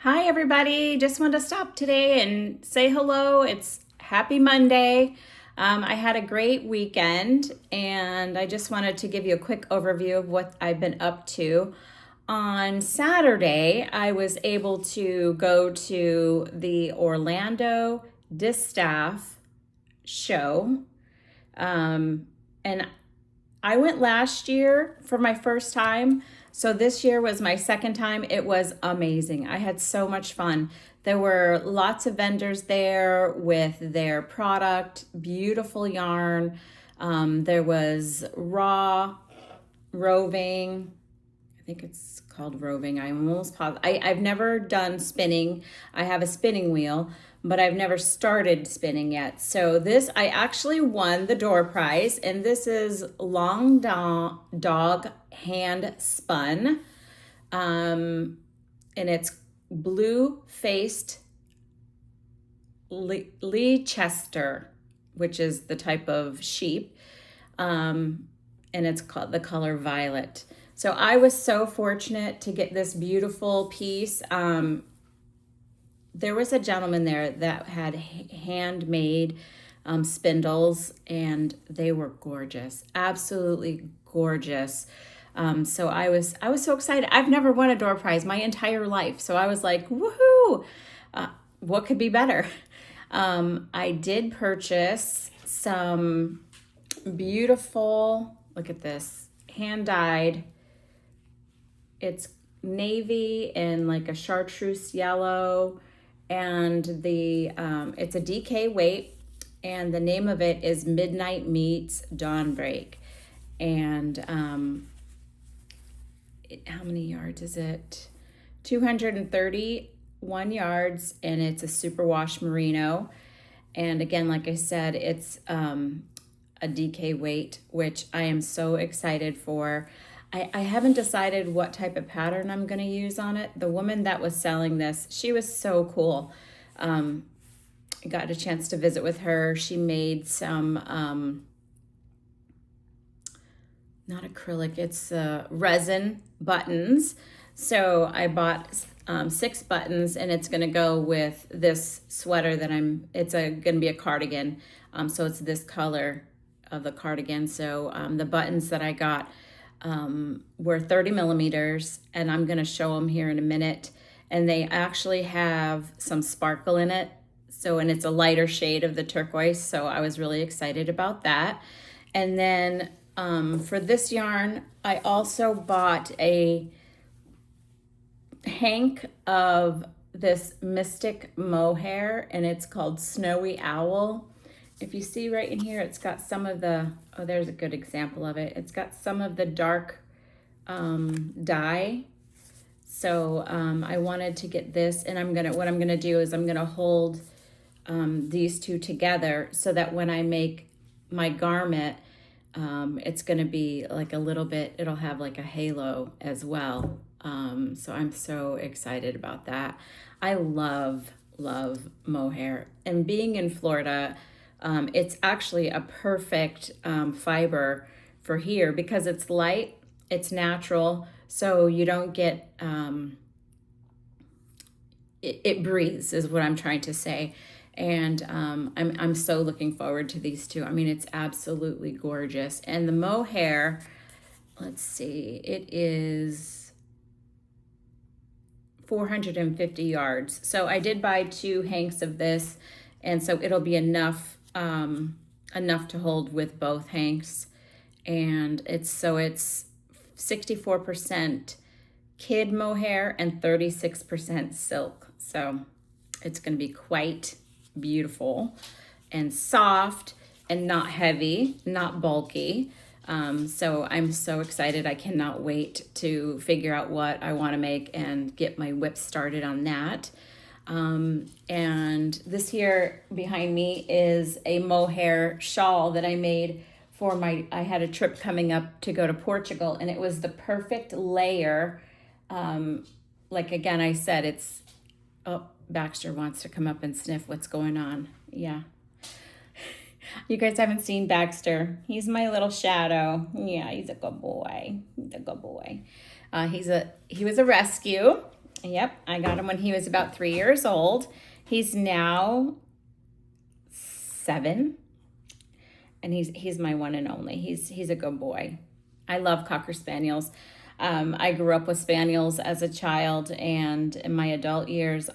Hi, everybody. Just wanted to stop today and say hello. It's happy Monday. I had a great weekend and I just wanted to give you a quick overview of what I've been up to. On Saturday, I was able to go to the Orlando Distaff show. And I went last year for my first time. So this year was my second time. It was amazing. I had so much fun. There were lots of vendors there with their product, beautiful yarn. There was raw, roving. I think it's called roving. I'm almost positive. I've never done spinning. I have a spinning wheel, but I've never started spinning yet. So this, I actually won the door prize, and this is long dog hand spun. And it's blue faced Leicester, which is the type of sheep. And it's called the color violet. So I was so fortunate to get this beautiful piece. There was a gentleman there that had handmade spindles, and they were gorgeous, absolutely gorgeous. So I was so excited. I've never won a door prize my entire life, so I was like, woohoo! What could be better? I did purchase some beautiful. Look at this, hand dyed. It's navy and like a chartreuse yellow, and it's a DK weight, and the name of it is Midnight Meets Dawnbreak. And how many yards is it? 231 yards, and it's a superwash merino. And again, like I said, it's a DK weight, which I am so excited for. I haven't decided what type of pattern I'm going to use on it. The woman that was selling this, she was so cool. I got a chance to visit with her. She made some, not acrylic, it's resin buttons. So I bought 6 buttons, and it's going to go with this sweater that it's going to be a cardigan. So it's this color of the cardigan. So the buttons that I got were 30 millimeters, and I'm going to show them here in a minute. And they actually have some sparkle in it. So, and it's a lighter shade of the turquoise. So I was really excited about that. And then for this yarn, I also bought a hank of this Mystic mohair, and it's called Snowy Owl. If you see right in here, it's got some of the, oh, there's a good example of it. It's got some of the dark dye. So I wanted to get this, and what I'm gonna do is I'm gonna hold these two together so that when I make my garment, it's gonna be like a little bit, it'll have like a halo as well. So I'm so excited about that. I love mohair, and being in Florida, it's actually a perfect fiber for here because it's light, it's natural, so you don't get, it breathes is what I'm trying to say. And I'm so looking forward to these two. I mean, it's absolutely gorgeous. And the mohair, let's see, it is 450 yards. So I did buy 2 hanks of this, and so it'll be enough to hold with both hanks. And it's 64% kid mohair and 36% silk. So it's going to be quite beautiful and soft and not heavy, not bulky. So I'm so excited. I cannot wait to figure out what I want to make and get my whip started on that. And this here behind me is a mohair shawl that I made for I had a trip coming up to go to Portugal, and it was the perfect layer. Like again, I said, oh, Baxter wants to come up and sniff what's going on. Yeah. You guys haven't seen Baxter. He's my little shadow. Yeah, he's a good boy. He's a good boy. He was a rescue. Yep, I got him when he was about 3 years old. He's now 7, and he's my one and only. He's a good boy. I love Cocker Spaniels. I grew up with Spaniels as a child, and in my adult years,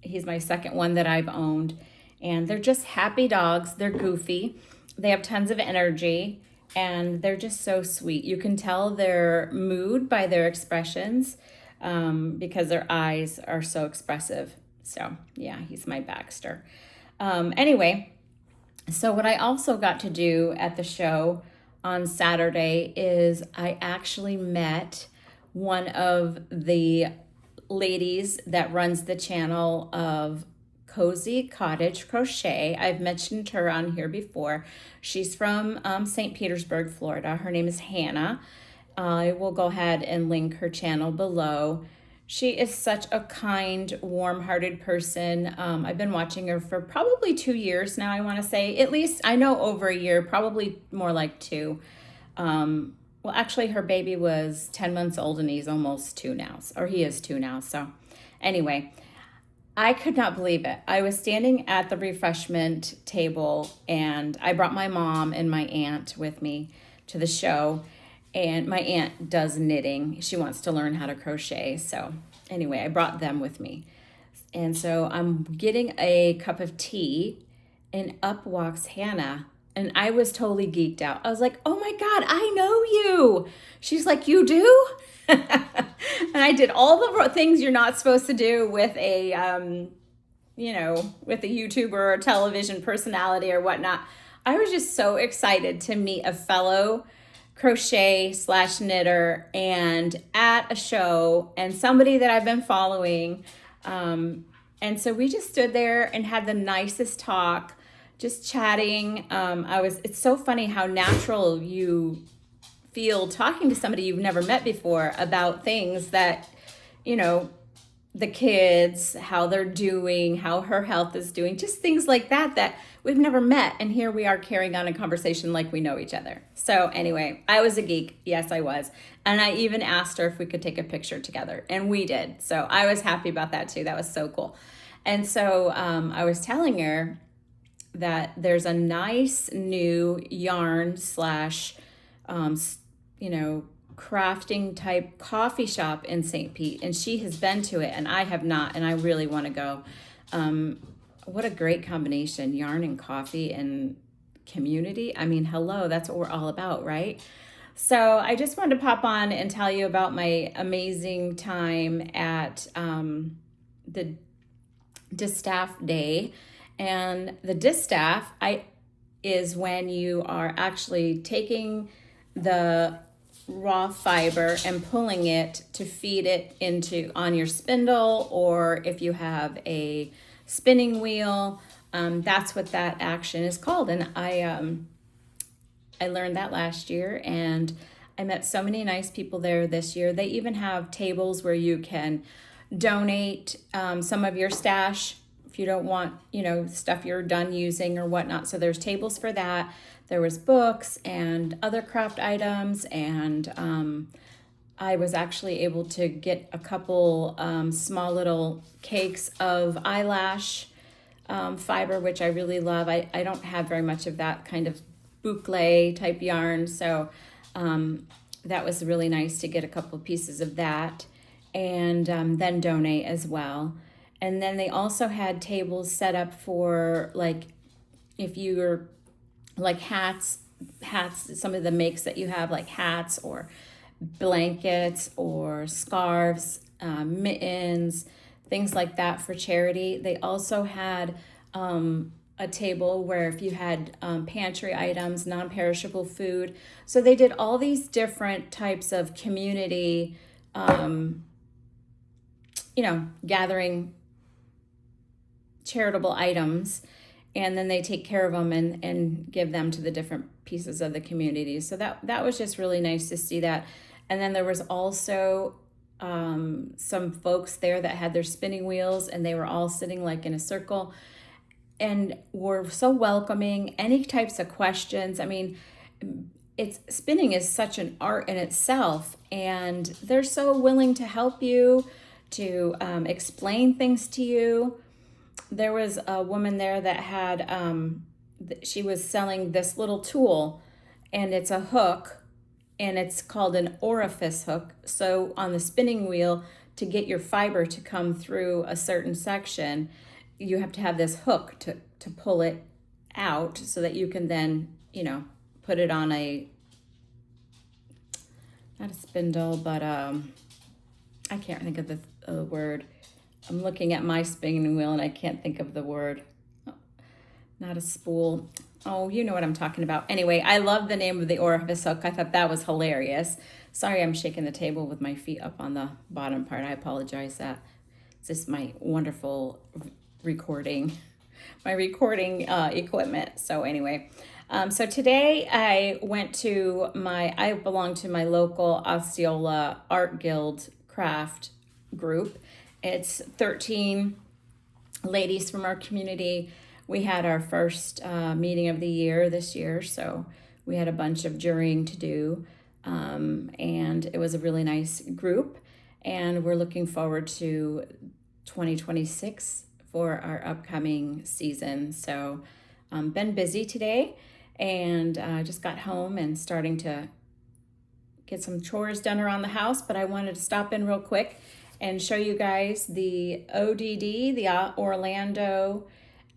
he's my second one that I've owned. And they're just happy dogs. They're goofy. They have tons of energy, and they're just so sweet. You can tell their mood by their expressions because their eyes are so expressive. So yeah, he's my Baxter. Anyway, so what I also got to do at the show on Saturday is I actually met one of the ladies that runs the channel of Cozy Cottage Crochet. I've mentioned her on here before. She's from St. Petersburg, Florida. Her name is Hannah. I will go ahead and link her channel below. She is such a kind, warm-hearted person. I've been watching her for probably 2 years now, I want to say. At least I know over a year, probably more like 2. Well, actually, her baby was 10 months old and he's almost 2 now, or he is 2 now. So anyway, I could not believe it. I was standing at the refreshment table and I brought my mom and my aunt with me to the show. And my aunt does knitting. She wants to learn how to crochet. So anyway, I brought them with me. And so I'm getting a cup of tea and up walks Hannah. And I was totally geeked out. I was like, oh my God, I know you. She's like, you do? And I did all the things you're not supposed to do with a, with a YouTuber or a television personality or whatnot. I was just so excited to meet a fellow crochet/knitter and at a show and somebody that I've been following. And so we just stood there and had the nicest talk, just chatting. It's so funny how natural you feel talking to somebody you've never met before about things that, the kids, how they're doing, how her health is doing, just things like that we've never met. And here we are carrying on a conversation like we know each other. So anyway, I was a geek. Yes, I was. And I even asked her if we could take a picture together. And we did. So I was happy about that too. That was so cool. And so I was telling her that there's a nice new yarn slash, crafting type coffee shop in St. Pete, and she has been to it and I have not, and I really want to go. What a great combination, yarn and coffee and community. I mean, hello, that's what we're all about, right? So I just wanted to pop on and tell you about my amazing time at the Distaff Day. And the Distaff is when you are actually taking the raw fiber and pulling it to feed it into on your spindle, or if you have a spinning wheel, that's what that action is called. And I learned that last year, and I met so many nice people there this year. They even have tables where you can donate some of your stash if you don't want, stuff you're done using or whatnot. So there's tables for that. There was books and other craft items, and I was actually able to get a couple small little cakes of eyelash fiber, which I really love. I don't have very much of that kind of boucle type yarn, so that was really nice to get a couple pieces of that and then donate as well. And then they also had tables set up for, like, if you're like hats, some of the makes that you have, like hats or blankets or scarves, mittens, things like that for charity. They also had a table where if you had pantry items, non-perishable food. So they did all these different types of community, gathering charitable items, and then they take care of them and give them to the different pieces of the community. So that was just really nice to see that. And then there was also some folks there that had their spinning wheels, and they were all sitting like in a circle and were so welcoming. Any types of questions. I mean, spinning is such an art in itself, and they're so willing to help you to explain things to you. There was a woman there that had, she was selling this little tool, and it's a hook, and it's called an orifice hook. So on the spinning wheel, to get your fiber to come through a certain section, you have to have this hook to pull it out so that you can then, put it on not a spindle, but I can't think of the word. I'm looking at my spinning wheel and I can't think of the word. Not a spool. Oh, you know what I'm talking about. Anyway, I love the name of the orifice hook. I thought that was hilarious. Sorry, I'm shaking the table with my feet up on the bottom part. I apologize that. It's just my wonderful recording, my recording equipment. So anyway, so today I belong to my local Osceola Art Guild craft group. It's 13 ladies from our community. We had our first meeting of the year this year, so we had a bunch of jurying to do, and it was a really nice group, and we're looking forward to 2026 for our upcoming season. So been busy today, and just got home and starting to get some chores done around the house, but I wanted to stop in real quick and show you guys the ODD, the Orlando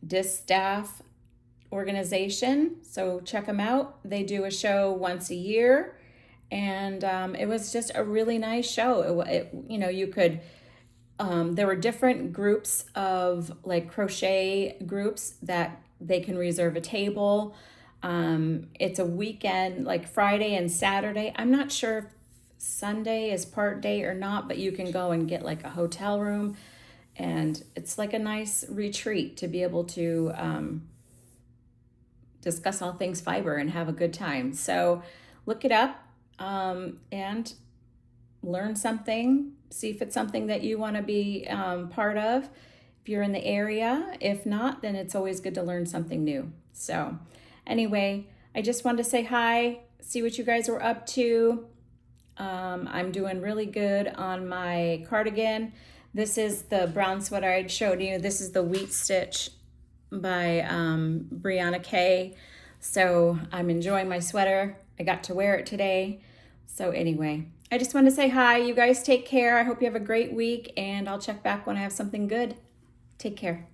Distaff organization. So check them out. They do a show once a year, and it was just a really nice show. You could, there were different groups of like crochet groups that they can reserve a table. It's a weekend, like Friday and Saturday. I'm not sure if Sunday is part day or not, but you can go and get like a hotel room, and it's like a nice retreat to be able to discuss all things fiber and have a good time. So look it up and learn something. See if it's something that you want to be part of if you're in the area. If not, then it's always good to learn something new. So anyway, I just wanted to say hi, see what you guys were up to. I'm doing really good on my cardigan. This is the brown sweater I showed you. This is the Wheat Stitch by Brianna Kay. So I'm enjoying my sweater. I got to wear it today. So anyway, I just want to say hi. You guys take care. I hope you have a great week, and I'll check back when I have something good. Take care.